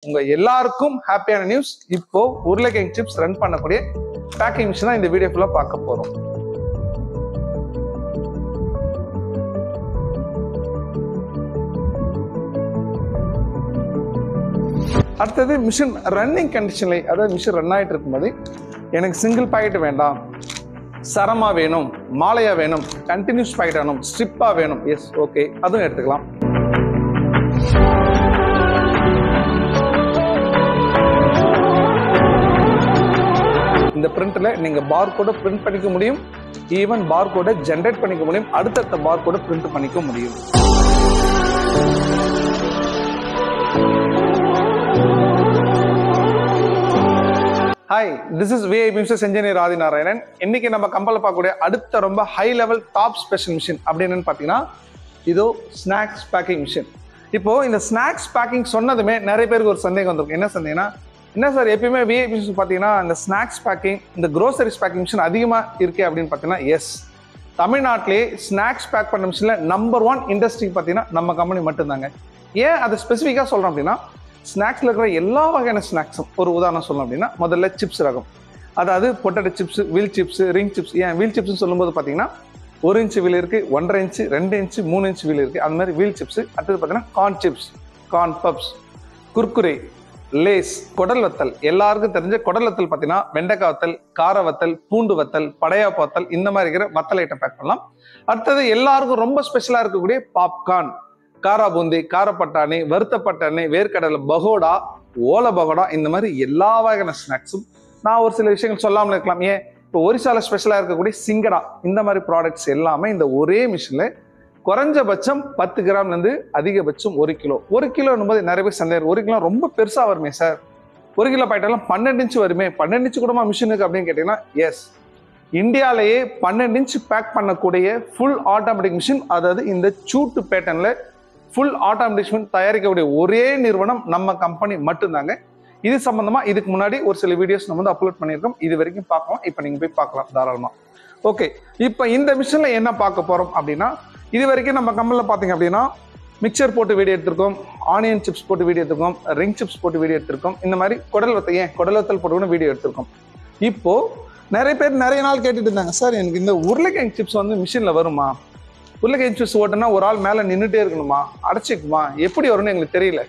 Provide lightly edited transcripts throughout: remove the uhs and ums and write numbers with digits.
உங்க எல்லாருக்கும் ஹாப்பியான நியூஸ். இப்போ உருளைக்கிழங்கு சிப்ஸ் ரன் பண்ணக்கூடிய பேக்கிங் மிஷின் தான் இந்த வீடியோ ஃபுல்லா பார்க்க போறோம். அடுத்தது மிஷின் ரன்னிங் கண்டிஷன்ல, அதாவது மிஷின் ரன் ஆகிட்டு இருக்கும்போது எனக்கு சிங்கிள் பாக்கெட் வேண்டாம், சரமா வேணும், மாலையா வேணும், கண்டினியூஸ் பாக்கெட் வேணும், ஸ்ட்ரிப்பா வேணும், எஸ் ஓகே அதுவும் எடுத்துக்கலாம். இந்த பிரிண்ட்ல நீங்க பார் கோட பிரிண்ட் பண்ணிக்க முடியும், ஈவன் பார் கோட ஜெனரேட் பண்ணிக்க முடியும், அடுத்தடுத்த பார் கோட பிரிண்ட் பண்ணிக்க முடியும். Hi, this is VIP machines engineer Adhi Narayanan. இன்னைக்கு நம்ம கம்பெனில பார்க்கக்கூடிய அடுத்த ரொம்ப high level top special machine அப்படின்னு பார்த்தீங்கன்னா இதோ ஸ்நாக்ஸ் பேக்கிங் மிஷின். இப்போ இந்த ஸ்நாக்ஸ் பேக்கிங் சொன்னதுமே நிறைய பேருக்கு ஒரு சந்தேகம் வந்திருக்கும். என்ன சந்தேகம்னா, என்ன சார் எப்பயுமே விஐபி மிஷின் பார்த்தீங்கன்னா இந்த ஸ்நாக்ஸ் பேக்கிங், இந்த க்ரோசரிஸ் பேக்கிங் மிஷின் அதிகமாக இருக்கு அப்படின்னு பார்த்தீங்கன்னா எஸ், தமிழ்நாட்டிலே ஸ்நாக்ஸ் பேக் பண்ண மிஷின்ல நம்பர் 1 இண்டஸ்ட்ரி பார்த்தீங்கன்னா நம்ம கம்பெனி மட்டும்தாங்க. ஏன் அதை ஸ்பெசிஃபிக்காக சொல்கிறோம் அப்படின்னா, ஸ்நாக்ஸில் இருக்கிற எல்லா வகையான ஸ்நாக்ஸும் ஒரு உதாரணம் சொல்லணும் அப்படின்னா, முதல்ல சிப்ஸ் ரகம், அதாவது potato chips, wheel chips, ring chips. ஏன் வீல் சிப்ஸ்ன்னு சொல்லும்போது பார்த்தீங்கன்னா 1 இன்ச் வீல் இருக்குது, 1.5 இன்ச்சு, 2 இன்ச்சு, 3 இன்ச் வீல் இருக்குது, அந்த மாதிரி வீல் சிப்ஸ். அடுத்தது பார்த்தீங்கன்னா corn chips, corn puffs, Kurkure, Lay's, குடல் வத்தல். எல்லாருக்கும் தெரிஞ்ச குடல் வத்தல் பார்த்தீங்கன்னா வெண்டைக்காய் வத்தல், கார வத்தல், பூண்டு வத்தல், படையாப்பு வத்தல், இந்த மாதிரி இருக்கிற வத்தல் ஐட்டம் பேக் பண்ணலாம். அடுத்தது எல்லாருக்கும் ரொம்ப ஸ்பெஷலாக இருக்கக்கூடிய பாப்கார்ன், காரா பூந்தி, கார பட்டாணி, வறுத்த பட்டாணி, வேர்க்கடலை, பகோடா, ஓலை பகோடா, இந்த மாதிரி எல்லா வகையான ஸ்நாக்ஸும். நான் ஒரு சில விஷயங்கள் சொல்லாமல் இருக்கலாம். ஏன் இப்போ ஒரிசால ஸ்பெஷலாக இருக்கக்கூடிய சிங்கடா, இந்த மாதிரி ப்ராடக்ட்ஸ் எல்லாமே இந்த ஒரே மிஷின்ல குறைஞ்சபட்சம் 10 கிராம்லேருந்து அதிகபட்சம் 1 கிலோ. 1 கிலோ போது நிறைய பேர் சந்தேகம், 1 கிலோ ரொம்ப பெருசாக வருமே சார், 1 கிலோ பாக்கெட்டெல்லாம் 12 இன்ச்சு வருமே, 12 இன்ச்சு கூடமா மிஷினுக்கு அப்படின்னு கேட்டீங்கன்னா எஸ், இந்தியாவிலேயே 12 இன்ச் பேக் பண்ணக்கூடிய ஃபுல் ஆட்டோமேட்டிக் மிஷின், அதாவது இந்த சூட்டு பேட்டர்ன்ல ஃபுல் ஆட்டோமேட்டிக் மிஷின் தயாரிக்கக்கூடிய ஒரே நிறுவனம் நம்ம கம்பெனி மட்டும்தாங்க. இது சம்பந்தமா இதுக்கு முன்னாடி ஒரு சில வீடியோஸ் நம்ம வந்து அப்லோட் பண்ணியிருக்கோம், இது வரைக்கும் பார்க்கலாம். இப்போ நீங்க போய் பார்க்கலாம் தாராளமா. ஓகே, இப்போ இந்த மிஷின்ல என்ன பார்க்க போறோம் அப்படின்னா, இது வரைக்கும் நம்ம கம்பெனியில் பார்த்தீங்க அப்படின்னா மிக்சர் போட்டு வீடியோ எடுத்திருக்கோம், ஆனியன் சிப்ஸ் போட்டு வீடியோ எடுத்திருக்கோம், ரிங் சிப்ஸ் போட்டு வீடியோ எடுத்திருக்கோம், இந்த மாதிரி குடல் வத்தல் போட்டு கூட வீடியோ எடுத்திருக்கோம். இப்போ நிறைய பேர் நிறைய நாள் கேட்டுட்டு இருந்தாங்க, சார் எனக்கு இந்த உருளைக்கிழங்கு சிப்ஸ் வந்து மிஷினில் வருமா, உருளைக்கிழங்கு சிப்ஸ் ஓட்டுனா ஒரு ஆள் மேலே நின்றுட்டே இருக்கணுமா, அடைச்சிக்குமா, எப்படி வரும்னு எங்களுக்கு தெரியல.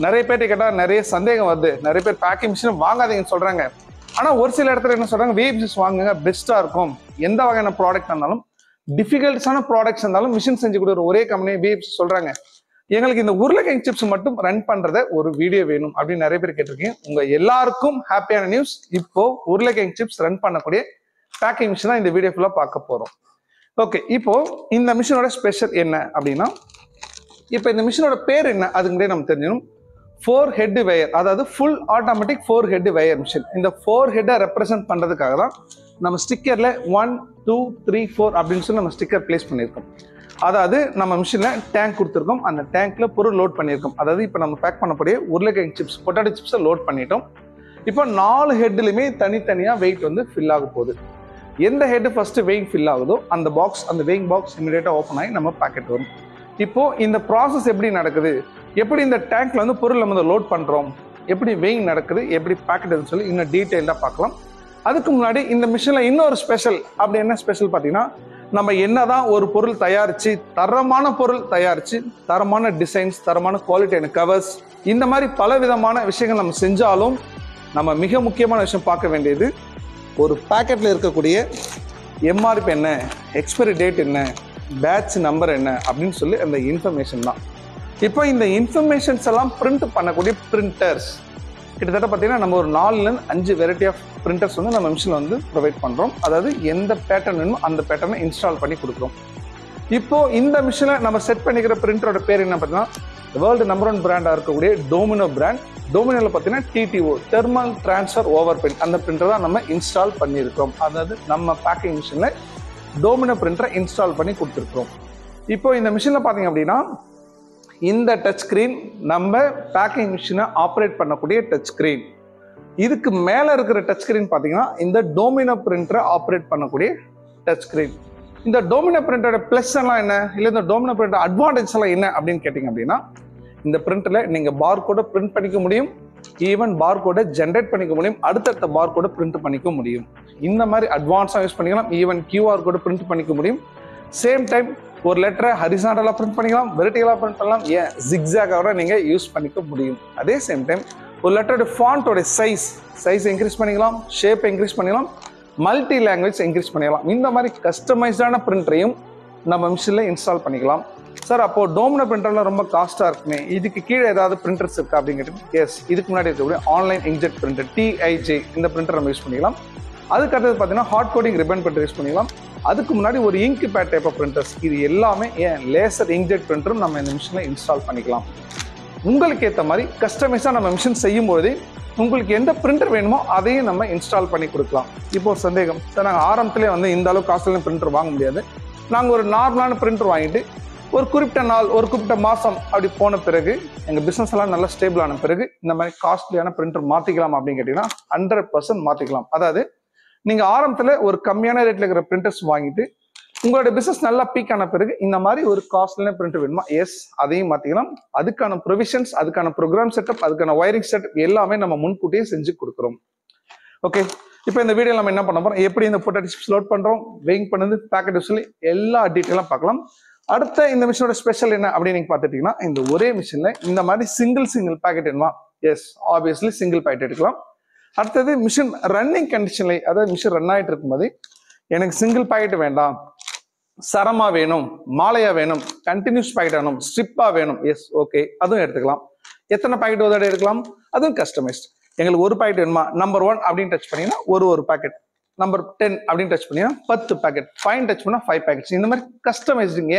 நிறைய பேர்ட்ட கேட்டால் நிறைய சந்தேகம் வருது. நிறைய பேர் பேக்கிங் மிஷின் வாங்காதீங்கன்னு சொல்கிறாங்க. ஆனால் ஒரு சில இடத்துல என்ன சொல்கிறாங்க, விஐபி மிஷின்ஸ் வாங்குங்க, பெஸ்ட்டாக இருக்கும். எந்த வகையான ப்ராடக்ட் இருந்தாலும், டிஃபிகல்ட்ஸான ப்ராடக்ட்ஸ் இருந்தாலும் மிஷின் செஞ்சு கொடுக்குற ஒரே கம்பெனி விஐபி சொல்கிறாங்க. எங்களுக்கு இந்த உருளைக்கிழங்கு சிப்ஸ் மட்டும் ரன் பண்ணுறத ஒரு வீடியோ வேணும் அப்படின்னு நிறைய பேர் கேட்டிருக்கீங்க. உங்கள் எல்லாருக்கும் ஹாப்பியான நியூஸ். இப்போ உருளைக்கிழங்கு சிப்ஸ் ரன் பண்ணக்கூடிய பேக்கிங் மிஷின் தான் இந்த வீடியோ ஃபுல்லாக பார்க்க போகிறோம். ஓகே, இப்போ இந்த மிஷினோட ஸ்பெஷல் என்ன அப்படின்னா, இப்போ இந்த மிஷினோட பேர் என்ன அதுங்களே நம்ம தெரிஞ்சிடும். 4 ஹெட் வயர், அதாவது full automatic 4 head wire machine. இந்த 4 ஹெட்டை ரெப்ரசென்ட் பண்ணுறதுக்காக தான் நம்ம ஸ்டிக்கரில் 1, 2, 3, 4 அப்படின்னு சொல்லி நம்ம ஸ்டிக்கர் பிளேஸ் பண்ணியிருக்கோம். அதாவது நம்ம மிஷினில் டேங்க் கொடுத்துருக்கோம், அந்த டேங்க்ல பொருள் லோட் பண்ணியிருக்கோம். அதாவது இப்போ நம்ம பேக் பண்ணக்கூடிய உருளைக்கிழங்கு சிப்ஸ், பொட்டேட்டோ சிப்ஸை லோட் பண்ணிட்டோம். இப்போ 4 ஹெட்லையுமே தனித்தனியாக வெயிட் வந்து ஃபில் ஆக போகுது. எந்த ஹெட் ஃபர்ஸ்ட் வெயிங் ஃபில் ஆகுதோ அந்த பாக்ஸ், அந்த வெயிங் பாக்ஸ் இமீடியட்டாக ஓப்பன் ஆகி நம்ம பேக்கெட் வரும். இப்போ இந்த ப்ராசஸ் எப்படி நடக்குது, எப்படி இந்த டேங்க்ல வந்து பொருள் நம்ம லோட் பண்றோம், எப்படி வெயிங் நடக்குது, எப்படி பேக்கெட் சொல்லி இன்னும் டீட்டெயிலாக பார்க்கலாம். அதுக்கு முன்னாடி இந்த மிஷின்ல இன்னொரு ஸ்பெஷல். அப்படி என்ன ஸ்பெஷல் பார்த்தீங்கன்னா, நம்ம என்னதான் ஒரு பொருள் தயாரிச்சு, தரமான பொருள் தயாரிச்சு, தரமான டிசைன்ஸ், தரமான குவாலிட்டியான கவர்ஸ், இந்த மாதிரி பல விதமான விஷயங்கள் நம்ம செஞ்சாலும் நம்ம மிக முக்கியமான விஷயம் பார்க்க வேண்டியது, ஒரு பேக்கெட்ல இருக்கக்கூடிய எம்ஆர்பி என்ன, எக்ஸ்பைரி டேட் என்ன, பேட்ச் நம்பர் என்ன அப்படின்னு சொல்லி அந்த இன்ஃபர்மேஷன் தான். இப்போ இந்த இன்ஃபர்மேஷன்ஸ் எல்லாம் பிரிண்ட் பண்ணக்கூடிய பிரிண்டர்ஸ் கிட்டத்தட்ட பார்த்தீங்கன்னா நம்ம ஒரு 4-5 வெரைட்டி ஆஃப் பிரிண்டர்ஸ் வந்து நம்ம மிஷினில் வந்து ப்ரொவைட் பண்ணுறோம். அதாவது எந்த பேட்டர்ன் வேணுமோ அந்த பேட்டர்னை இன்ஸ்டால் பண்ணி கொடுக்குறோம். இப்போ இந்த மிஷினில் நம்ம செட் பண்ணிக்கிற பிரிண்டரோட பேர் என்ன பார்த்தீங்கன்னா, வேர்ல்டு நம்பர் 1 பிராண்டாக இருக்கக்கூடிய டோமினோ பிராண்ட். டோமினோவில் பார்த்தீங்கன்னா TTO, thermal transfer over print, அந்த பிரிண்டர் தான் நம்ம இன்ஸ்டால் பண்ணியிருக்கோம். அதாவது நம்ம பேக்கிங் மிஷினில் டோமினோ பிரிண்டரை இன்ஸ்டால் பண்ணி கொடுத்துருக்குறோம். இப்போ இந்த மிஷினில் பார்த்தீங்க அப்படின்னா இந்த டச் ஸ்க்ரீன் நம்ம பேக்கிங் மிஷினை ஆப்ரேட் பண்ணக்கூடிய டச் ஸ்க்ரீன். இதுக்கு மேலே இருக்கிற டச் ஸ்க்ரீன் பார்த்தீங்கன்னா இந்த டோமினோ பிரிண்டரை ஆப்ரேட் பண்ணக்கூடிய டச் ஸ்க்ரீன். இந்த டோமினோ பிரிண்டரோட ப்ளஸ் எல்லாம் என்ன, இல்லை இந்த டோமினோ பிரிண்டர் அட்வான்டேஜ் எல்லாம் என்ன அப்படின்னு கேட்டிங்க அப்படின்னா, இந்த பிரிண்டரில் நீங்கள் பார் கோட பிரிண்ட் பண்ணிக்க முடியும், ஈவன் பார்கோடை ஜென்ரேட் பண்ணிக்க முடியும், அடுத்தடுத்த பார்கோடை பிரிண்ட் பண்ணிக்க முடியும். இந்த மாதிரி அட்வான்ஸாக யூஸ் பண்ணிக்கலாம். ஈவன் கியூஆர் கோடை பிரிண்ட் பண்ணிக்க முடியும். சேம் டைம் ஒரு லெட்டரை ஹரிசாண்டலாக பிரிண்ட் பண்ணிக்கலாம், வெர்டிகலாக பிரிண்ட் பண்ணலாம், ஏன் ஜிக்ஸாக நீங்கள் யூஸ் பண்ணிக்க முடியும். அதே சேம் டைம் ஒரு லெட்டரோட ஃபாண்ட்டோட சைஸ் இன்க்ரீஸ் பண்ணிக்கலாம், ஷேப் இன்க்ரீஸ் பண்ணிக்கலாம், மல்டி லாங்குவேஜ் இன்க்ரீஸ் பண்ணிக்கலாம். இந்த மாதிரி கஸ்டமைஸ்டான பிரிண்டரையும் நம்ம மிஷினில் இன்ஸ்டால் பண்ணிக்கலாம். சார் அப்போது டோமினோ பிரிண்டர்லாம் ரொம்ப காஸ்ட்டாக இருக்குமே, இதுக்கு கீழே ஏதாவது பிரிண்டர்ஸ் இருக்கா அப்படின்னு கேட்டு, எஸ், இதுக்கு முன்னாடி இருக்கக்கூடிய ஆன்லைன் இங்க்ஜெட் பிரிண்டர் TIJ இந்த பிரிண்டர் நம்ம யூஸ் பண்ணிக்கலாம். அதுக்கு அடுத்தது பார்த்தீங்கன்னா hot coding ribbon printer use பண்ணிக்கலாம். அதுக்கு முன்னாடி ஒரு ink pad type of printers, இது எல்லாமே லேசர் இங்க்ஜெட் பிரிண்டரும் நம்ம இந்த மிஷினில் இன்ஸ்டால் பண்ணிக்கலாம். உங்களுக்கு ஏற்ற மாதிரி கஸ்டமைஸாக நம்ம மிஷின் செய்யும்போது உங்களுக்கு எந்த பிரிண்டர் வேணுமோ அதையும் நம்ம இன்ஸ்டால் பண்ணி கொடுக்கலாம். இப்போ ஒரு சந்தேகம், சார் நாங்கள் ஆரம்பத்திலே இந்த அளவுக்கு காஸ்ட்லியான பிரிண்டர் வாங்க முடியாது, நாங்கள் ஒரு நார்மலான பிரிண்டர் வாங்கிட்டு ஒரு குறிப்பிட்ட நாள் ஒரு குறிப்பிட்ட மாதம் அப்படி போன பிறகு எங்கள் பிஸ்னஸ் எல்லாம் நல்லா ஸ்டேபிள் ஆன பிறகு இந்த மாதிரி காஸ்ட்லியான பிரிண்டர் மாற்றிக்கலாம் அப்படின்னு கேட்டிங்கன்னா 100% மாற்றிக்கலாம். அதாவது நீங்கள் ஆரம்பத்தில் ஒரு கம்மியான ரேட்டில் இருக்கிற பிரிண்டர்ஸ் வாங்கிட்டு உங்களோட பிசினஸ் நல்லா பீக் ஆன பிறகு இந்த மாதிரி ஒரு காஸ்ட்லியான பிரிண்டர் வேணுமா, எஸ், அதையும் மாற்றிக்கலாம். அதுக்கான ப்ரொவிஷன்ஸ், அதுக்கான ப்ரோக்ராம் செட்டப், அதுக்கான ஒயரிங் செட்டப் எல்லாமே நம்ம முன்கூட்டியே செஞ்சு கொடுக்குறோம். ஓகே, இப்போ இந்த வீடியோ நம்ம என்ன பண்ண போறோம், எப்படி இந்த பொட்டேட்டோ சிப்ஸ் லோட் பண்றோம், வெயிங் பண்ணது, பேக்கெட் சொல்லி எல்லா டீட்டெயிலும் பார்க்கலாம். அடுத்த இந்த மிஷினோட ஸ்பெஷல் என்ன அப்படின்னு நீங்க பார்த்துட்டீங்கன்னா, இந்த ஒரே மிஷின்ல இந்த மாதிரி சிங்கிள் பேக்கெட் வேணுமா, எஸ், ஆப்வியஸ்லி சிங்கிள் பேக்கெட் எடுக்கலாம். அடுத்தது மிஷின் ரன்னிங் கண்டிஷன்ல, அதாவது மிஷின் ரன் ஆகிட்டு இருக்கும்போது எனக்கு சிங்கிள் பேக்கெட் வேண்டாம், சரமா வேணும், மாலையா வேணும், கண்டினியூஸ் பேக்கெட் வேணும், ஸ்ட்ரிப்பா வேணும், எஸ், ஓகே, அதுவும் எடுத்துக்கலாம். எத்தனை பேக்கெட் ஒரு எடுக்கலாம், அதுவும் கஸ்டமைஸ்ட். எங்களுக்கு ஒரு பேக்கெட் வேணுமா, நம்பர் 1 அப்படின்னு டச் பண்ணீங்கன்னா ஒரு பேக்கெட், நம்பர் 10 அப்படின்னு டச் பண்ணீங்கன்னா 10 பேக்கெட், 5 டச் பண்ணா 5 பேக்கெட்ஸ். இந்த மாதிரி கஸ்டமைஸ்டுங்க.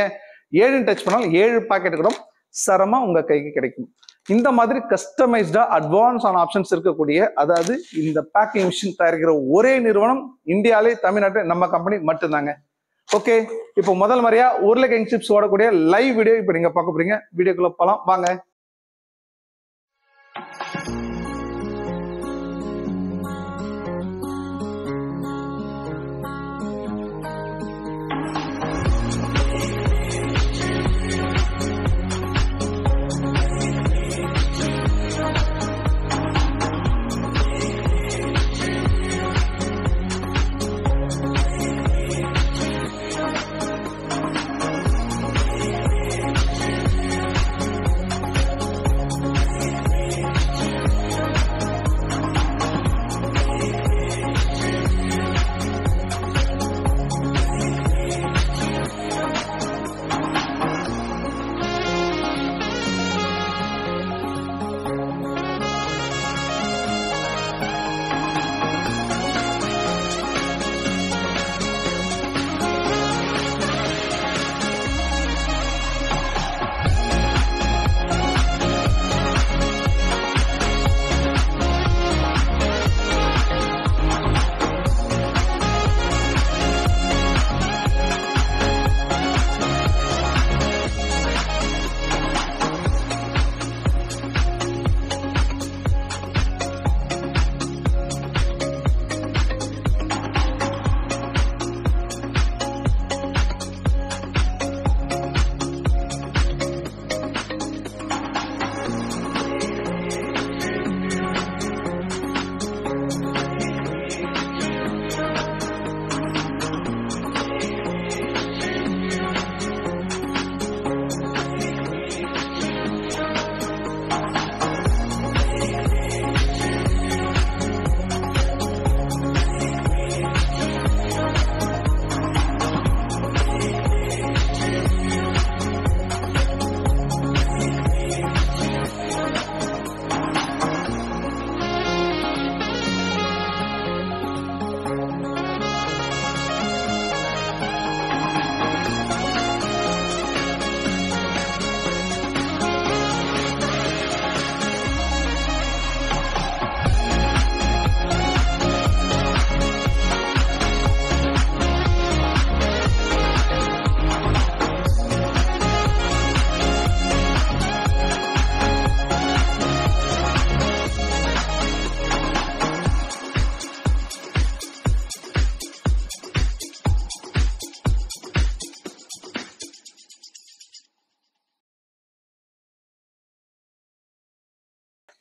7 டச் பண்ணாலும் 7 பேக்கெட் கூட சரமா உங்க கைக்கு கிடைக்கும். இந்த மாதிரி கஸ்டமைஸ்டா அட்வான்ஸ் ஆன ஆப்ஷன்ஸ் இருக்கக்கூடிய, அதாவது இந்த பேக்கிங் மிஷின் தயாரிக்கிற ஒரே நிறுவனம் இந்தியாவிலே தமிழ்நாட்டில் நம்ம கம்பெனி மட்டும்தாங்க. ஓகே, இப்போ முதல் முறையா உருளைக்கிழங்கு சிப்ஸ் ஓடக்கூடிய லைவ் வீடியோ இப்போ நீங்க பார்க்க போறீங்க. வீடியோக்குள்ள போலாம் வாங்க.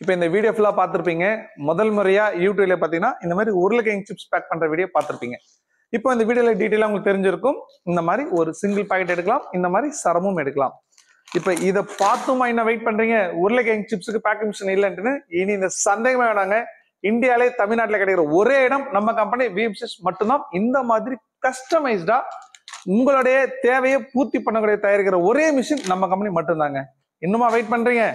இப்போ இந்த வீடியோ ஃபுல்லாக பார்த்துருப்பீங்க. முதல் முறையாக யூடியூப்ல பார்த்தீங்கன்னா இந்த மாதிரி உருளைக்கிழங்கு சிப்ஸ் பேக் பண்ணுற வீடியோ பார்த்துருப்பீங்க. இப்போ இந்த வீடியோவில் டீட்டெயிலாக உங்களுக்கு தெரிஞ்சிருக்கும். இந்த மாதிரி ஒரு சிங்கிள் பாக்கெட் எடுக்கலாம், இந்த மாதிரி சரமும் எடுக்கலாம். இப்போ இதை பார்த்துமா என்ன வெயிட் பண்றீங்க? உருளைக்கிழங்கு சிப்ஸுக்கு பேக்கிங் மிஷின் இல்லைன்ட்டுன்னு இனி இந்த சந்தேகமே வேணாங்க. இந்தியாவிலே தமிழ்நாட்டில் கிடைக்கிற ஒரே இடம் நம்ம கம்பெனி விஎம்சிஎஸ் மட்டும்தான். இந்த மாதிரி கஸ்டமைஸ்டா உங்களுடைய தேவையை பூர்த்தி பண்ணக்கூடிய தயாரிக்கிற ஒரே மிஷின் நம்ம கம்பெனி மட்டும்தாங்க. இன்னுமா வெயிட் பண்றீங்க?